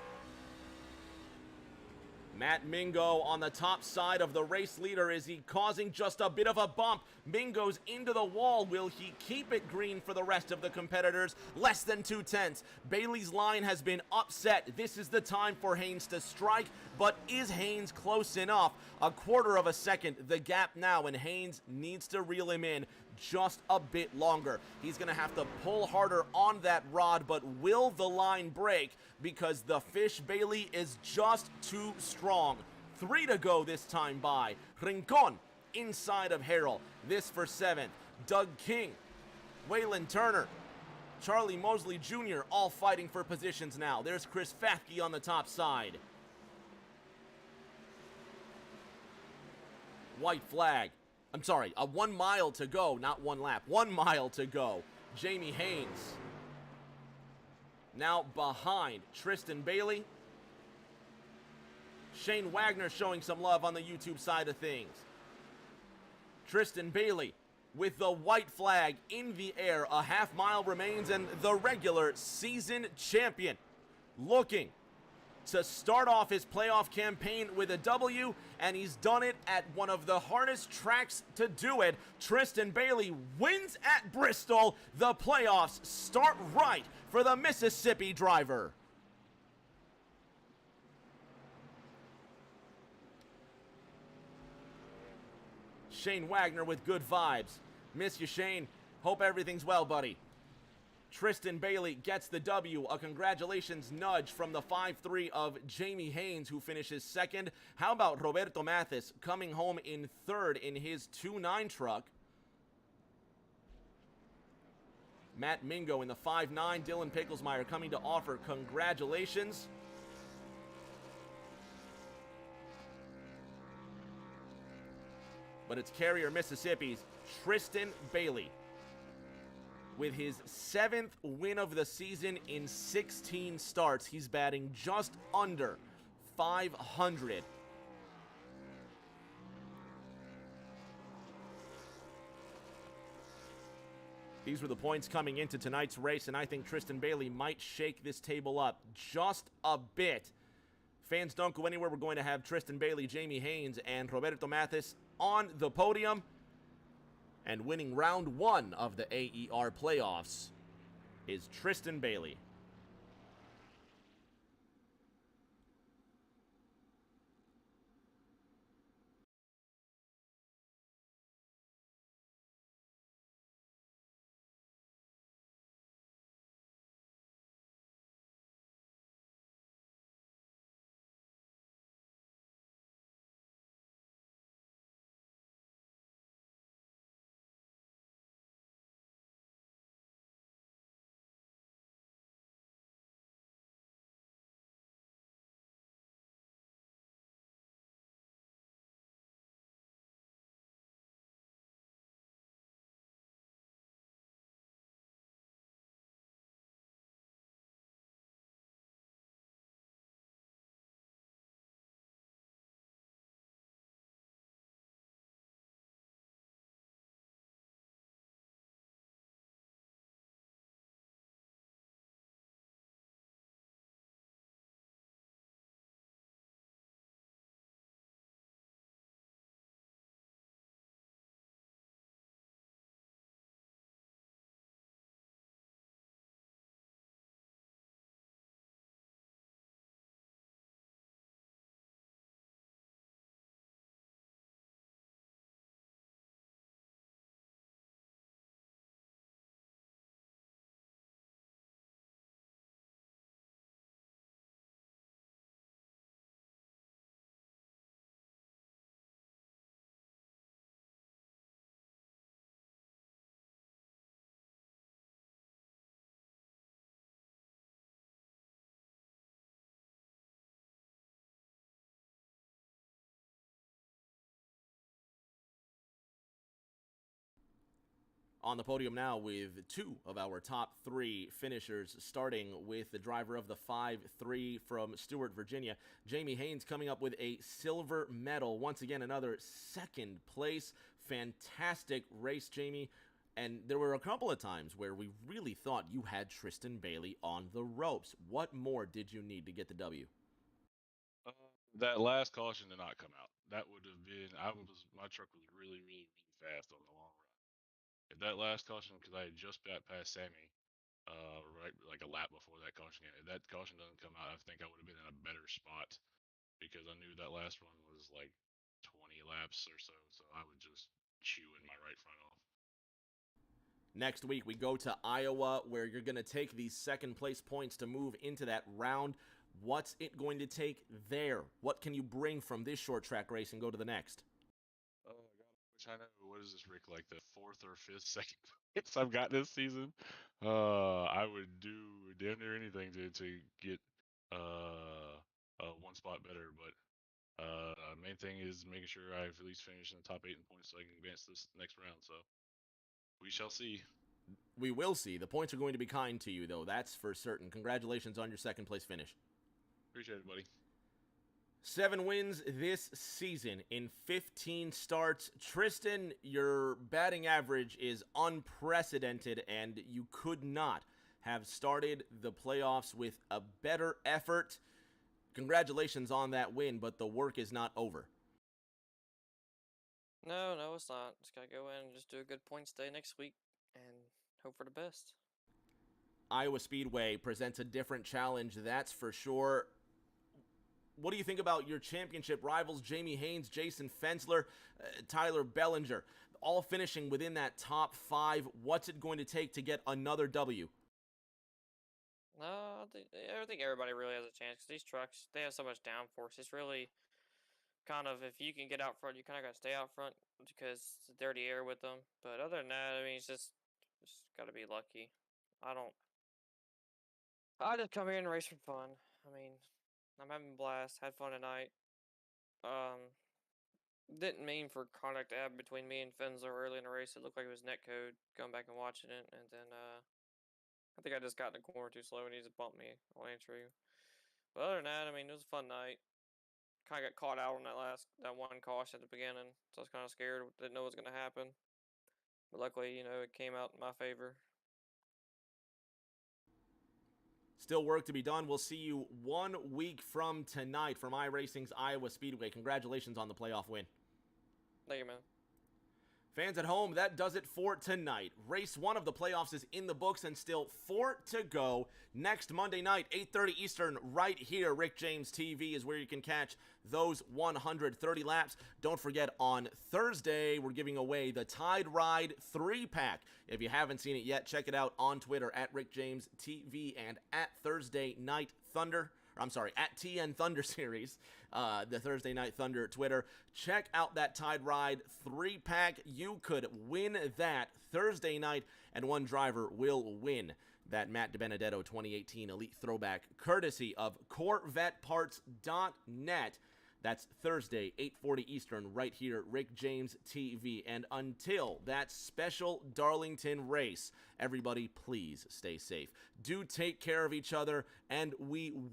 Matt Mingo on the top side of the race leader. Is he causing just a bit of a bump? Mingo's into the wall. Will he keep it green for the rest of the competitors? Less than 2/10. Bailey's line has been upset. This is the time for Haynes to strike, but is Haynes close enough? A quarter of a second, the gap now, and Haynes needs to reel him in just a bit longer. He's going to have to pull harder on that rod, but will the line break? Because the fish Bailey is just too strong. 3 to go this time by. Rincon inside of Harrell. This for 7th. Doug King, Waylon Turner, Charlie Mosley Jr. all fighting for positions now. There's Chris Fathke on the top side. White flag. I'm sorry, 1 mile to go, not 1 lap. 1 mile to go. Jamie Haynes now behind Tristan Bailey. Shane Wagner showing some love on the YouTube side of things. Tristan Bailey with the white flag in the air. A half mile remains, and the regular season champion looking to start off his playoff campaign with a W, and he's done it at one of the hardest tracks to do it. Tristan Bailey wins at Bristol. The playoffs start right for the Mississippi driver. Shane Wagner with good vibes. Miss you, Shane. Hope everything's well, buddy. Tristan Bailey gets the W. A congratulations nudge from the 5-3 of Jamie Haynes, who finishes 2nd. How about Roberto Mathis coming home in 3rd in his 2-9 truck? Matt Mingo in the 5-9. Dylan Picklesmeyer coming to offer congratulations. But it's Carrier, Mississippi's Tristan Bailey with his 7th win of the season in 16 starts. He's batting just under 500. These were the points coming into tonight's race, and I think Tristan Bailey might shake this table up just a bit. Fans, don't go anywhere. We're going to have Tristan Bailey, Jamie Haynes, and Roberto Mathis on the podium. And winning round 1 of the AER playoffs is Tristan Bailey. On the podium now with 2 of our top 3 finishers, starting with the driver of the 5-3 from Stewart, Virginia. Jamie Haynes coming up with a silver medal. Once again, another 2nd place. Fantastic race, Jamie. And there were a couple of times where we really thought you had Tristan Bailey on the ropes. What more did you need to get the W? That last caution did not come out. That would have been. My truck was really, really, really fast on the long run. If that last caution, because I had just got past Sammy, right like a lap before that caution. If that caution doesn't come out, I think I would have been in a better spot because I knew that last one was like 20 laps or so. So I would just chew in my right front off. Next week, we go to Iowa, where you're going to take these second place points to move into that round. What's it going to take there? What can you bring from this short track race and go to the next? Oh my god, I wish I know. What is this, Rick? Like the fourth or fifth second place I've got this season? I would do damn near anything to get one spot better. But main thing is making sure I at least finish in the top 8 in points so I can advance this next round. So we shall see. We will see. The points are going to be kind to you, though. That's for certain. Congratulations on your second place finish. Appreciate it, buddy. 7 wins this season in 15 starts. Tristan, your batting average is unprecedented, and you could not have started the playoffs with a better effort. Congratulations on that win, but the work is not over. No, it's not. Just gotta go in and just do a good points day next week and hope for the best. Iowa Speedway presents a different challenge, that's for sure. What do you think about your championship rivals, Jamie Haynes, Jason Fensler, Tyler Bellinger, all finishing within that top 5? What's it going to take to get another W? No, I think everybody really has a chance because these trucks, they have so much downforce. It's really kind of, if you can get out front, you kind of got to stay out front because it's dirty air with them. But other than that, I mean, it's just got to be lucky. I just come here and race for fun. I mean, I'm having a blast. Had fun tonight. Didn't mean for contact to happen between me and Fensler early in the race. It looked like it was netcode. Going back and watching it, and then I think I just got in the corner too slow and he just bumped me on entry. But other than that, I mean, it was a fun night. Kind of got caught out on that one caution at the beginning, so I was kind of scared. Didn't know what was gonna happen, but luckily, it came out in my favor. Still work to be done. We'll see you 1 week from tonight from iRacing's Iowa Speedway. Congratulations on the playoff win. Thank you, man. Fans at home, that does it for tonight. Race 1 of the playoffs is in the books and still 4 to go. Next Monday night, 8:30 Eastern, right here, Rick James TV is where you can catch those 130 laps. Don't forget, on Thursday, we're giving away the Tide Ride 3-pack. If you haven't seen it yet, check it out on Twitter at Rick James TV and at Thursday Night Thunder. At TN Thunder Series, the Thursday Night Thunder Twitter. Check out that Tide Ride 3-pack. You could win that Thursday night, and one driver will win that Matt DiBenedetto 2018 Elite Throwback, courtesy of CorvetteParts.net. That's Thursday, 8:40 Eastern, right here, Rick James TV. And until that special Darlington race, everybody please stay safe. Do take care of each other, and we